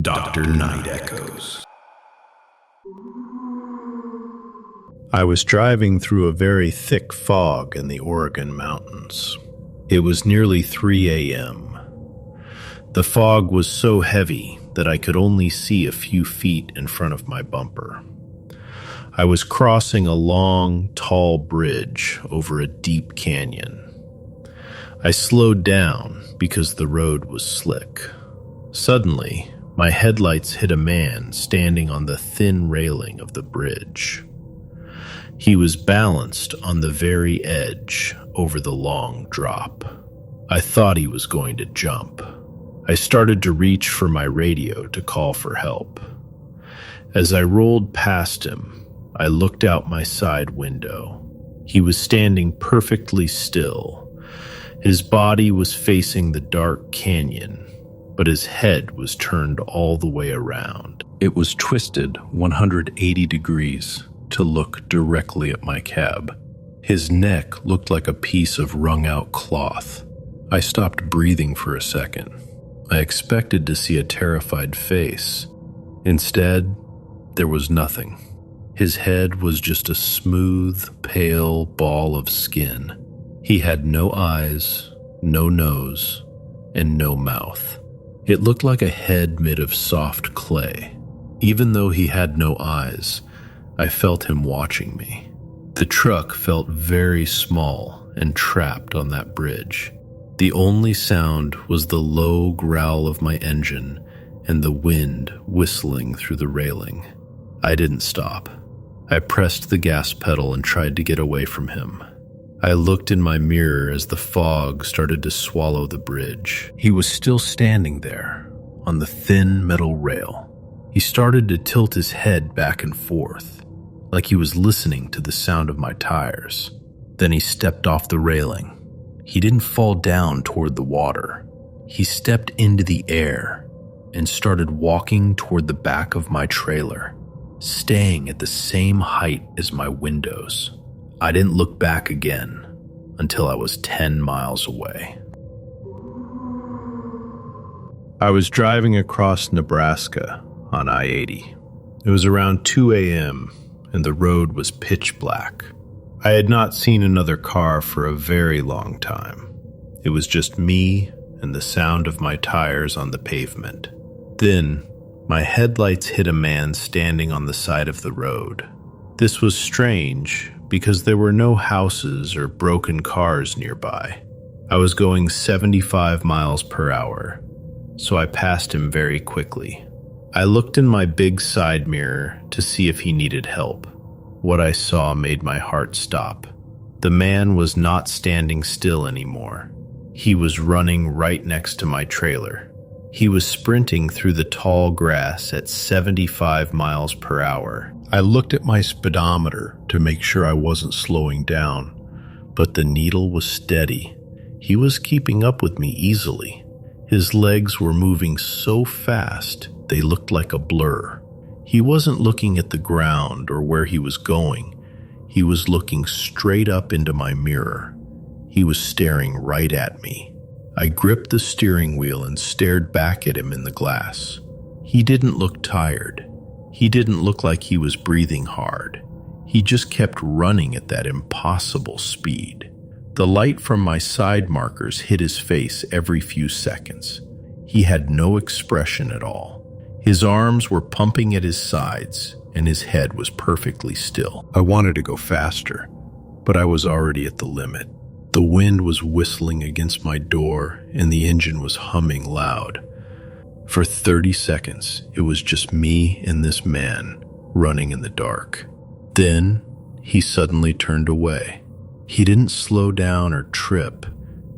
Dr. Nightechoes. I was driving through a very thick fog in the Oregon mountains. It was nearly 3 a.m. The fog was so heavy that I could only see a few feet in front of my bumper. I was crossing a long, tall bridge over a deep canyon. I slowed down because the road was slick. Suddenly, my headlights hit a man standing on the thin railing of the bridge. He was balanced on the very edge over the long drop. I thought he was going to jump. I started to reach for my radio to call for help. As I rolled past him, I looked out my side window. He was standing perfectly still. His body was facing the dark canyon, but his head was turned all the way around. It was twisted 180 degrees to look directly at my cab. His neck looked like a piece of wrung-out cloth. I stopped breathing for a second. I expected to see a terrified face. Instead, there was nothing. His head was just a smooth, pale ball of skin. He had no eyes, no nose, and no mouth. It looked like a head made of soft clay. Even though he had no eyes, I felt him watching me. The truck felt very small and trapped on that bridge. The only sound was the low growl of my engine and the wind whistling through the railing. I didn't stop. I pressed the gas pedal and tried to get away from him. I looked in my mirror as the fog started to swallow the bridge. He was still standing there, on the thin metal rail. He started to tilt his head back and forth, like he was listening to the sound of my tires. Then he stepped off the railing. He didn't fall down toward the water. He stepped into the air and started walking toward the back of my trailer, staying at the same height as my windows. I didn't look back again until I was 10 miles away. I was driving across Nebraska on I-80. It was around 2 a.m. and the road was pitch black. I had not seen another car for a very long time. It was just me and the sound of my tires on the pavement. Then, my headlights hit a man standing on the side of the road. This was strange because there were no houses or broken cars nearby. I was going 75 miles per hour, so I passed him very quickly. I looked in my big side mirror to see if he needed help. What I saw made my heart stop. The man was not standing still anymore. He was running right next to my trailer. He was sprinting through the tall grass at 75 miles per hour. I looked at my speedometer to make sure I wasn't slowing down, but the needle was steady. He was keeping up with me easily. His legs were moving so fast, they looked like a blur. He wasn't looking at the ground or where he was going. He was looking straight up into my mirror. He was staring right at me. I gripped the steering wheel and stared back at him in the glass. He didn't look tired. He didn't look like he was breathing hard. He just kept running at that impossible speed. The light from my side markers hit his face every few seconds. He had no expression at all. His arms were pumping at his sides, and his head was perfectly still. I wanted to go faster, but I was already at the limit. The wind was whistling against my door, and the engine was humming loud. For 30 seconds, it was just me and this man running in the dark. Then, he suddenly turned away. He didn't slow down or trip.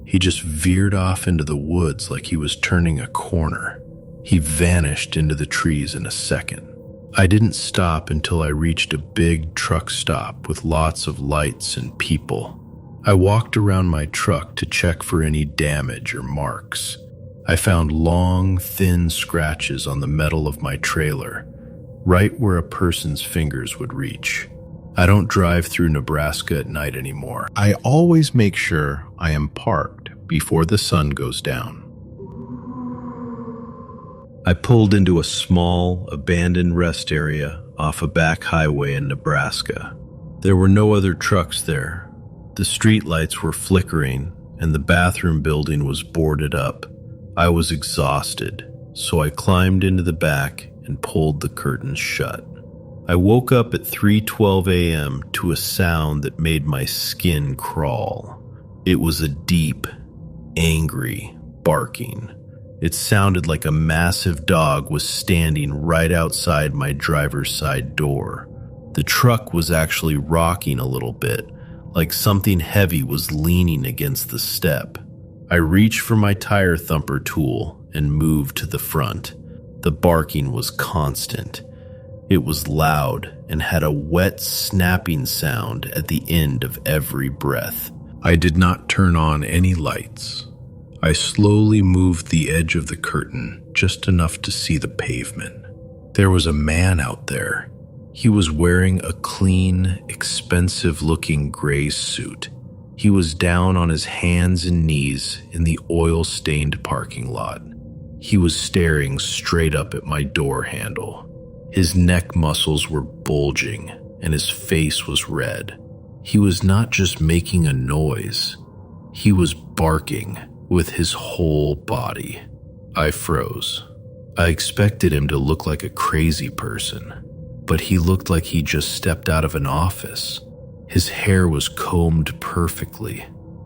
He just veered off into the woods like he was turning a corner. He vanished into the trees in a second. I didn't stop until I reached a big truck stop with lots of lights and people. I walked around my truck to check for any damage or marks. I found long, thin scratches on the metal of my trailer, right where a person's fingers would reach. I don't drive through Nebraska at night anymore. I always make sure I am parked before the sun goes down. I pulled into a small, abandoned rest area off a back highway in Nebraska. There were no other trucks there. The streetlights were flickering, and the bathroom building was boarded up. I was exhausted, so I climbed into the back and pulled the curtains shut. I woke up at 3:12 a.m. to a sound that made my skin crawl. It was a deep, angry barking. It sounded like a massive dog was standing right outside my driver's side door. The truck was actually rocking a little bit, like something heavy was leaning against the step. I reached for my tire thumper tool and moved to the front. The barking was constant. It was loud and had a wet, snapping sound at the end of every breath. I did not turn on any lights. I slowly moved the edge of the curtain just enough to see the pavement. There was a man out there. He was wearing a clean, expensive-looking gray suit. He was down on his hands and knees in the oil-stained parking lot. He was staring straight up at my door handle. His neck muscles were bulging, and his face was red. He was not just making a noise. He was barking with his whole body. I froze. I expected him to look like a crazy person, but he looked like he just stepped out of an office. His hair was combed perfectly.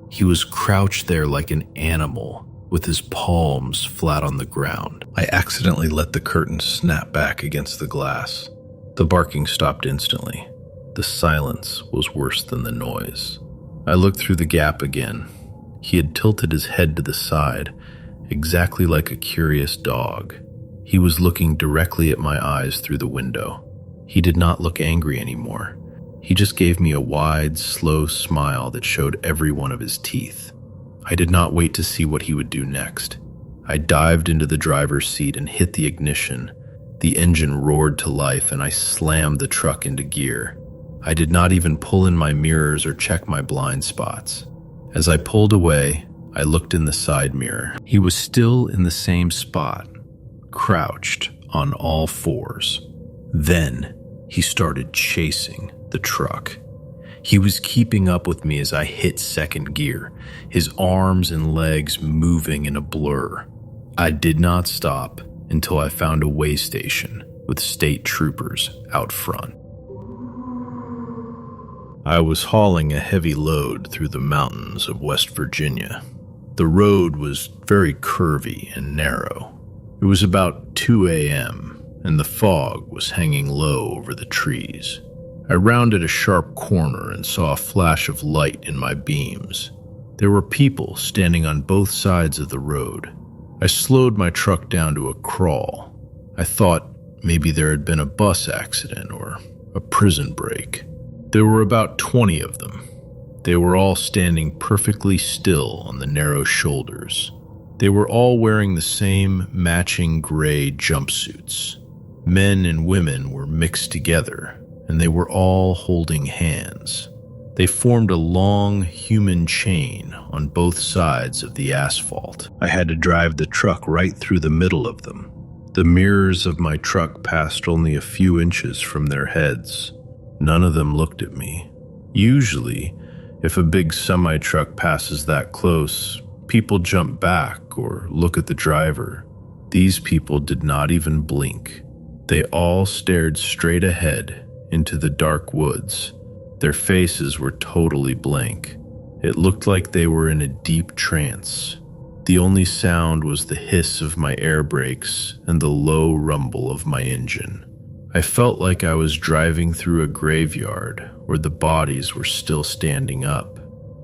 He was crouched there like an animal, with his palms flat on the ground. I accidentally let the curtain snap back against the glass. The barking stopped instantly. The silence was worse than the noise. I looked through the gap again. He had tilted his head to the side, exactly like a curious dog. He was looking directly at my eyes through the window. He did not look angry anymore. He just gave me a wide, slow smile that showed every one of his teeth. I did not wait to see what he would do next. I dived into the driver's seat and hit the ignition. The engine roared to life, and I slammed the truck into gear. I did not even pull in my mirrors or check my blind spots. As I pulled away, I looked in the side mirror. He was still in the same spot, crouched on all fours. Then he started chasing the truck. He was keeping up with me as I hit second gear, his arms and legs moving in a blur. I did not stop until I found a way station with state troopers out front. I was hauling a heavy load through the mountains of West Virginia. The road was very curvy and narrow. It was about 2 a.m., and the fog was hanging low over the trees. I rounded a sharp corner and saw a flash of light in my beams. There were people standing on both sides of the road. I slowed my truck down to a crawl. I thought maybe there had been a bus accident or a prison break. There were about 20 of them. They were all standing perfectly still on the narrow shoulders. They were all wearing the same matching gray jumpsuits. Men and women were mixed together, and they were all holding hands. They formed a long human chain on both sides of the asphalt. I had to drive the truck right through the middle of them. The mirrors of my truck passed only a few inches from their heads. None of them looked at me. Usually, if a big semi-truck passes that close, people jump back or look at the driver. These people did not even blink. They all stared straight ahead into the dark woods. Their faces were totally blank. It looked like they were in a deep trance. The only sound was the hiss of my air brakes and the low rumble of my engine. I felt like I was driving through a graveyard where the bodies were still standing up.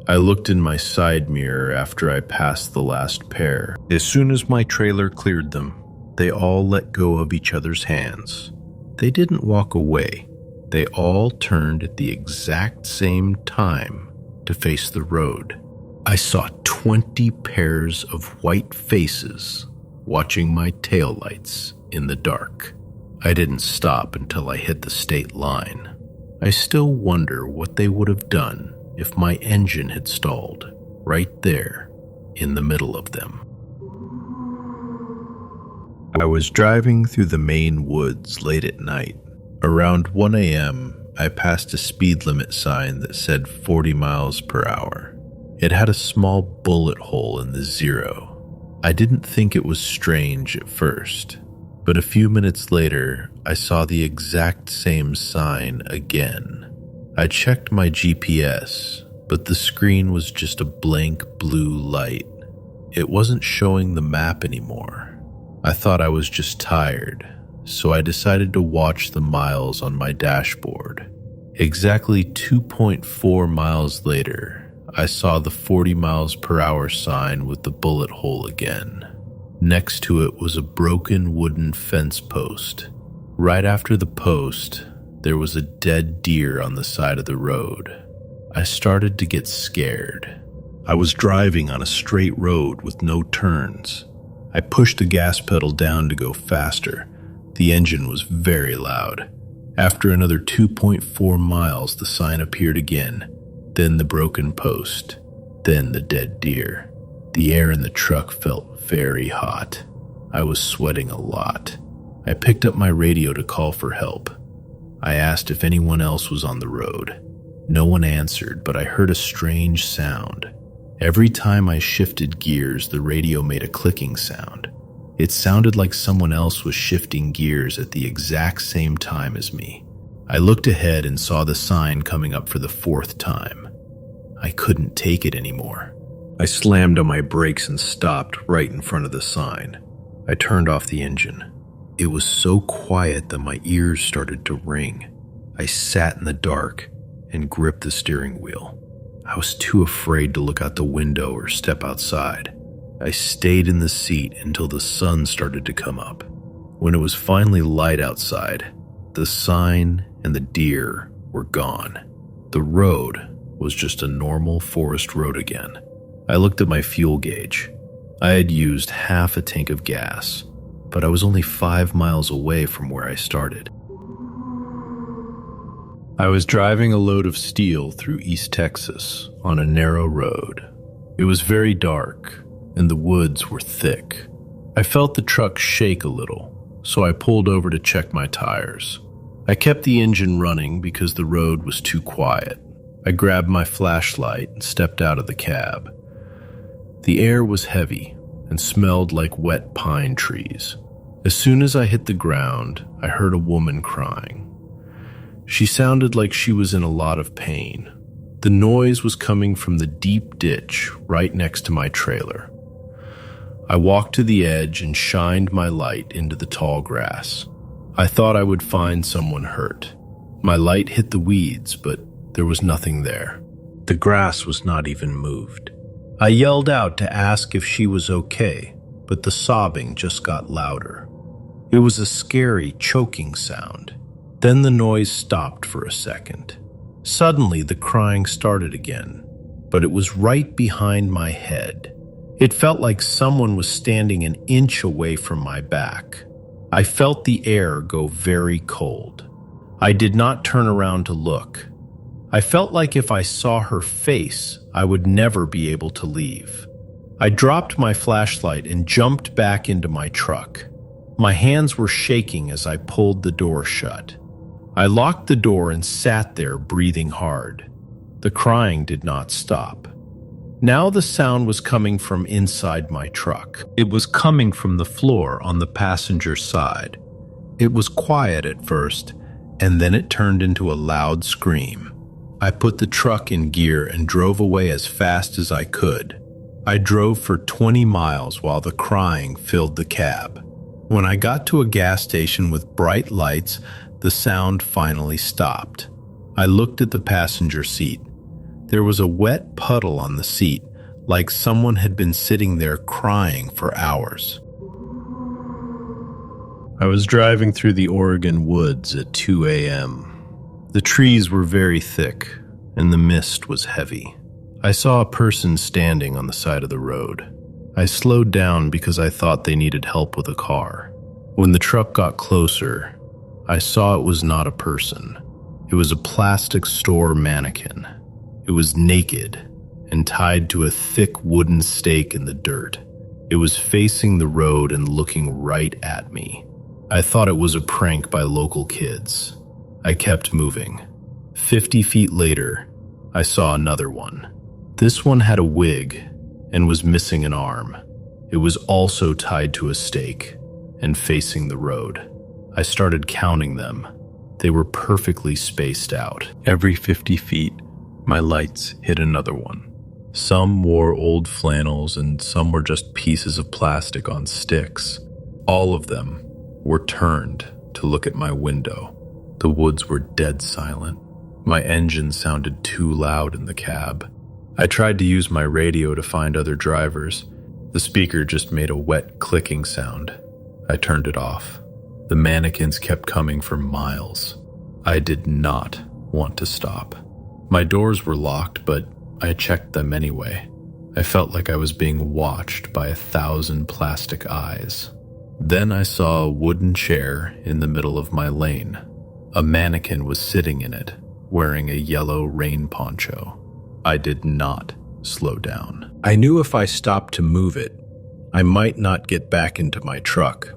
I looked in my side mirror after I passed the last pair. As soon as my trailer cleared them, they all let go of each other's hands. They didn't walk away. They all turned at the exact same time to face the road. I saw 20 pairs of white faces watching my taillights in the dark. I didn't stop until I hit the state line. I still wonder what they would have done if my engine had stalled right there in the middle of them. I was driving through the Maine woods late at night. Around 1 a.m., I passed a speed limit sign that said 40 miles per hour. It had a small bullet hole in the zero. I didn't think it was strange at first, but a few minutes later, I saw the exact same sign again. I checked my GPS, but the screen was just a blank blue light. It wasn't showing the map anymore. I thought I was just tired, so I decided to watch the miles on my dashboard. Exactly 2.4 miles later, I saw the 40 miles per hour sign with the bullet hole again. Next to it was a broken wooden fence post. Right after the post, there was a dead deer on the side of the road. I started to get scared. I was driving on a straight road with no turns. I pushed the gas pedal down to go faster. The engine was very loud. After another 2.4 miles, the sign appeared again, then the broken post, then the dead deer. The air in the truck felt very hot. I was sweating a lot. I picked up my radio to call for help. I asked if anyone else was on the road. No one answered, but I heard a strange sound. Every time I shifted gears, the radio made a clicking sound. It sounded like someone else was shifting gears at the exact same time as me. I looked ahead and saw the sign coming up for the 4th time. I couldn't take it anymore. I slammed on my brakes and stopped right in front of the sign. I turned off the engine. It was so quiet that my ears started to ring. I sat in the dark and gripped the steering wheel. I was too afraid to look out the window or step outside. I stayed in the seat until the sun started to come up. When it was finally light outside, the sign and the deer were gone. The road was just a normal forest road again. I looked at my fuel gauge. I had used half a tank of gas, but I was only 5 miles away from where I started. I was driving a load of steel through East Texas on a narrow road. It was very dark, and the woods were thick. I felt the truck shake a little, so I pulled over to check my tires. I kept the engine running because the road was too quiet. I grabbed my flashlight and stepped out of the cab. The air was heavy and smelled like wet pine trees. As soon as I hit the ground, I heard a woman crying. She sounded like she was in a lot of pain. The noise was coming from the deep ditch right next to my trailer. I walked to the edge and shined my light into the tall grass. I thought I would find someone hurt. My light hit the weeds, but there was nothing there. The grass was not even moved. I yelled out to ask if she was okay, but the sobbing just got louder. It was a scary, choking sound. Then the noise stopped for a second. Suddenly, the crying started again, but it was right behind my head. It felt like someone was standing an inch away from my back. I felt the air go very cold. I did not turn around to look. I felt like if I saw her face, I would never be able to leave. I dropped my flashlight and jumped back into my truck. My hands were shaking as I pulled the door shut. I locked the door and sat there breathing hard. The crying did not stop. Now the sound was coming from inside my truck. It was coming from the floor on the passenger side. It was quiet at first, and then it turned into a loud scream. I put the truck in gear and drove away as fast as I could. I drove for 20 miles while the crying filled the cab. When I got to a gas station with bright lights, the sound finally stopped. I looked at the passenger seat. There was a wet puddle on the seat, like someone had been sitting there crying for hours. I was driving through the Oregon woods at 2 a.m. The trees were very thick, and the mist was heavy. I saw a person standing on the side of the road. I slowed down because I thought they needed help with a car. When the truck got closer, I saw it was not a person. It was a plastic store mannequin. It was naked and tied to a thick wooden stake in the dirt. It was facing the road and looking right at me. I thought it was a prank by local kids. I kept moving. 50 feet later, I saw another one. This one had a wig and was missing an arm. It was also tied to a stake and facing the road. I started counting them. They were perfectly spaced out. Every 50 feet, my lights hit another one. Some wore old flannels and some were just pieces of plastic on sticks. All of them were turned to look at my window. The woods were dead silent. My engine sounded too loud in the cab. I tried to use my radio to find other drivers. The speaker just made a wet clicking sound. I turned it off. The mannequins kept coming for miles. I did not want to stop. My doors were locked, but I checked them anyway. I felt like I was being watched by 1,000 plastic eyes. Then I saw a wooden chair in the middle of my lane. A mannequin was sitting in it, wearing a yellow rain poncho. I did not slow down. I knew if I stopped to move it, I might not get back into my truck.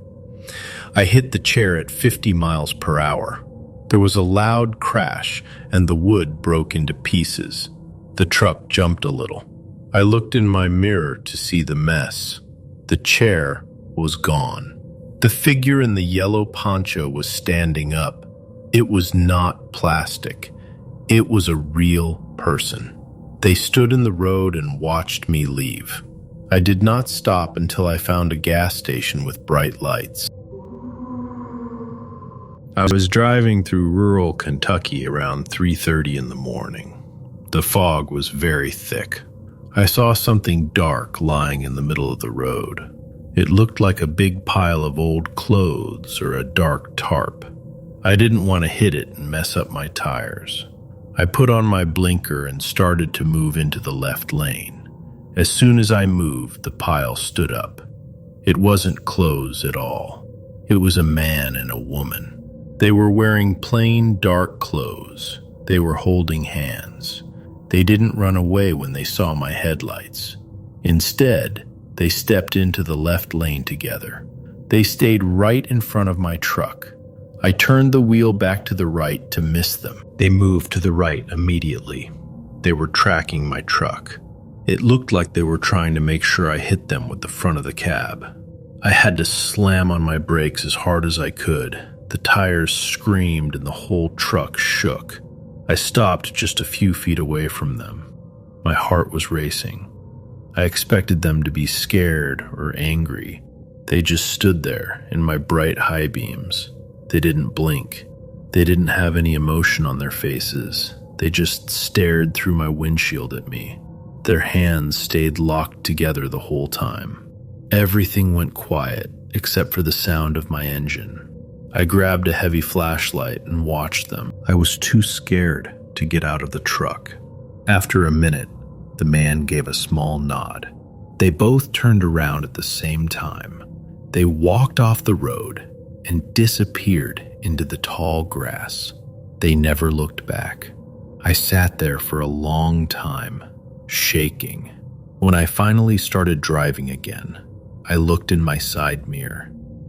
I hit the chair at 50 miles per hour. There was a loud crash, and the wood broke into pieces. The truck jumped a little. I looked in my mirror to see the mess. The chair was gone. The figure in the yellow poncho was standing up. It was not plastic. It was a real person. They stood in the road and watched me leave. I did not stop until I found a gas station with bright lights. I was driving through rural Kentucky around 3:30 in the morning. The fog was very thick. I saw something dark lying in the middle of the road. It looked like a big pile of old clothes or a dark tarp. I didn't want to hit it and mess up my tires. I put on my blinker and started to move into the left lane. As soon as I moved, the pile stood up. It wasn't clothes at all. It was a man and a woman. They were wearing plain dark clothes. They were holding hands. They didn't run away when they saw my headlights. Instead, they stepped into the left lane together. They stayed right in front of my truck. I turned the wheel back to the right to miss them. They moved to the right immediately. They were tracking my truck. It looked like they were trying to make sure I hit them with the front of the cab. I had to slam on my brakes as hard as I could. The tires screamed and the whole truck shook. I stopped just a few feet away from them. My heart was racing. I expected them to be scared or angry. They just stood there in my bright high beams. They didn't blink. They didn't have any emotion on their faces. They just stared through my windshield at me. Their hands stayed locked together the whole time. Everything went quiet except for the sound of my engine. I grabbed a heavy flashlight and watched them. I was too scared to get out of the truck. After a minute, the man gave a small nod. They both turned around at the same time. They walked off the road and disappeared into the tall grass. They never looked back. I sat there for a long time, shaking. When I finally started driving again, I looked in my side mirror.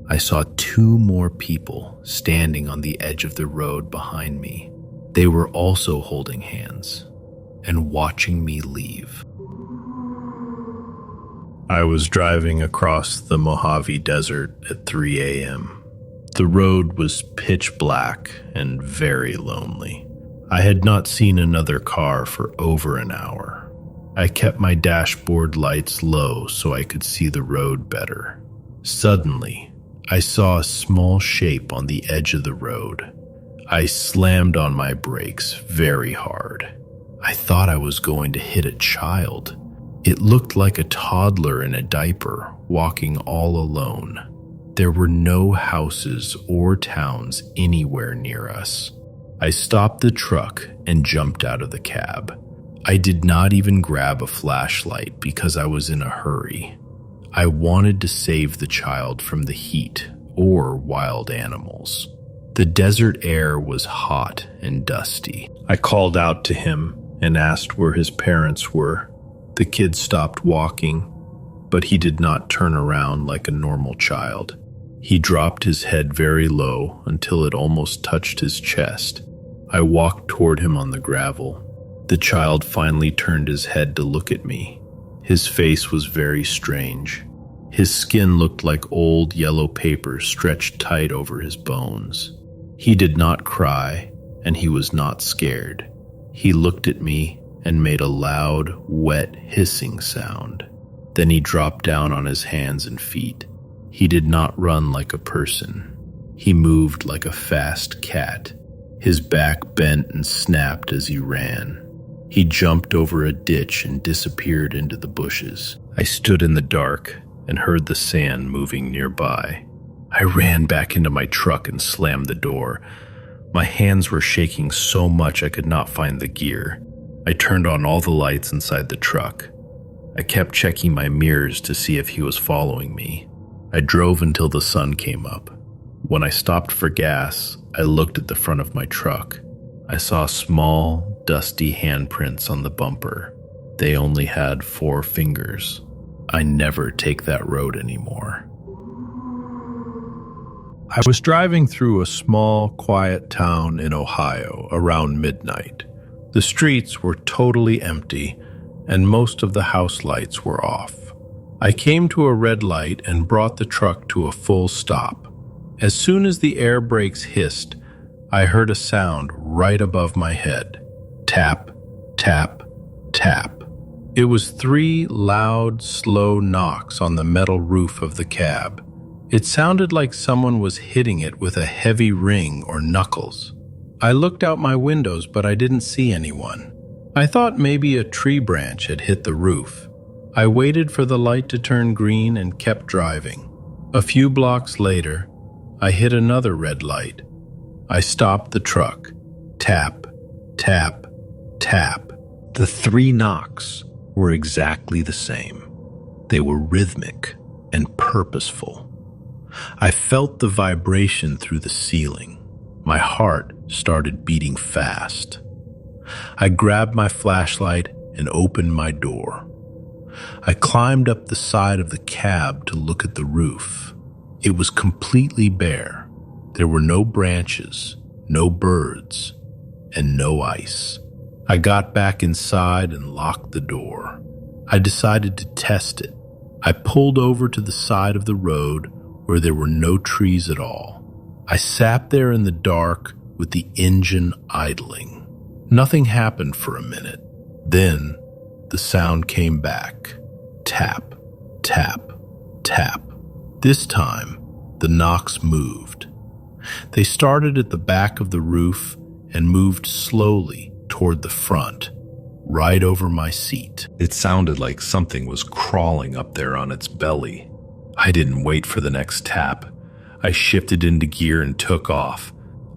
I saw 2 more people standing on the edge of the road behind me. They were also holding hands and watching me leave. I was driving across the Mojave Desert at 3 a.m. The road was pitch black and very lonely. I had not seen another car for over an hour. I kept my dashboard lights low so I could see the road better. Suddenly, I saw a small shape on the edge of the road. I slammed on my brakes very hard. I thought I was going to hit a child. It looked like a toddler in a diaper, walking all alone. There were no houses or towns anywhere near us. I stopped the truck and jumped out of the cab. I did not even grab a flashlight because I was in a hurry. I wanted to save the child from the heat or wild animals. The desert air was hot and dusty. I called out to him and asked where his parents were. The kid stopped walking, but he did not turn around like a normal child. He dropped his head very low until it almost touched his chest. I walked toward him on the gravel. The child finally turned his head to look at me. His face was very strange. His skin looked like old yellow paper stretched tight over his bones. He did not cry, and he was not scared. He looked at me and made a loud, wet, hissing sound. Then he dropped down on his hands and feet. He did not run like a person. He moved like a fast cat. His back bent and snapped as he ran. He jumped over a ditch and disappeared into the bushes. I stood in the dark and heard the sand moving nearby. I ran back into my truck and slammed the door. My hands were shaking so much I could not find the gear. I turned on all the lights inside the truck. I kept checking my mirrors to see if he was following me. I drove until the sun came up. When I stopped for gas, I looked at the front of my truck. I saw small, dusty handprints on the bumper. They only had 4 fingers. I never take that road anymore. I was driving through a small, quiet town in Ohio around midnight. The streets were totally empty, and most of the house lights were off. I came to a red light and brought the truck to a full stop. As soon as the air brakes hissed, I heard a sound right above my head. Tap, tap, tap. It was 3 loud, slow knocks on the metal roof of the cab. It sounded like someone was hitting it with a heavy ring or knuckles. I looked out my windows, but I didn't see anyone. I thought maybe a tree branch had hit the roof. I waited for the light to turn green and kept driving. A few blocks later, I hit another red light. I stopped the truck. Tap, tap, tap. The 3 knocks were exactly the same. They were rhythmic and purposeful. I felt the vibration through the ceiling. My heart started beating fast. I grabbed my flashlight and opened my door. I climbed up the side of the cab to look at the roof. It was completely bare. There were no branches, no birds, and no ice. I got back inside and locked the door. I decided to test it. I pulled over to the side of the road where there were no trees at all. I sat there in the dark with the engine idling. Nothing happened for a minute. Then the sound came back. Tap, tap, tap. This time, the knocks moved. They started at the back of the roof and moved slowly toward the front, right over my seat. It sounded like something was crawling up there on its belly. I didn't wait for the next tap. I shifted into gear and took off.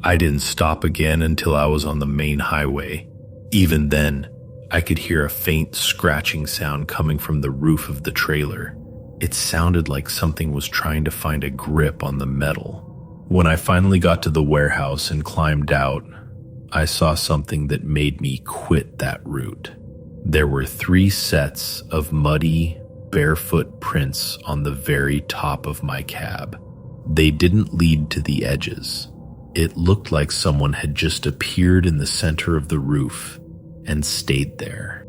I didn't stop again until I was on the main highway. Even then, I could hear a faint scratching sound coming from the roof of the trailer. It sounded like something was trying to find a grip on the metal. When I finally got to the warehouse and climbed out, I saw something that made me quit that route. There were 3 sets of muddy, barefoot prints on the very top of my cab. They didn't lead to the edges. It looked like someone had just appeared in the center of the roof and stayed there.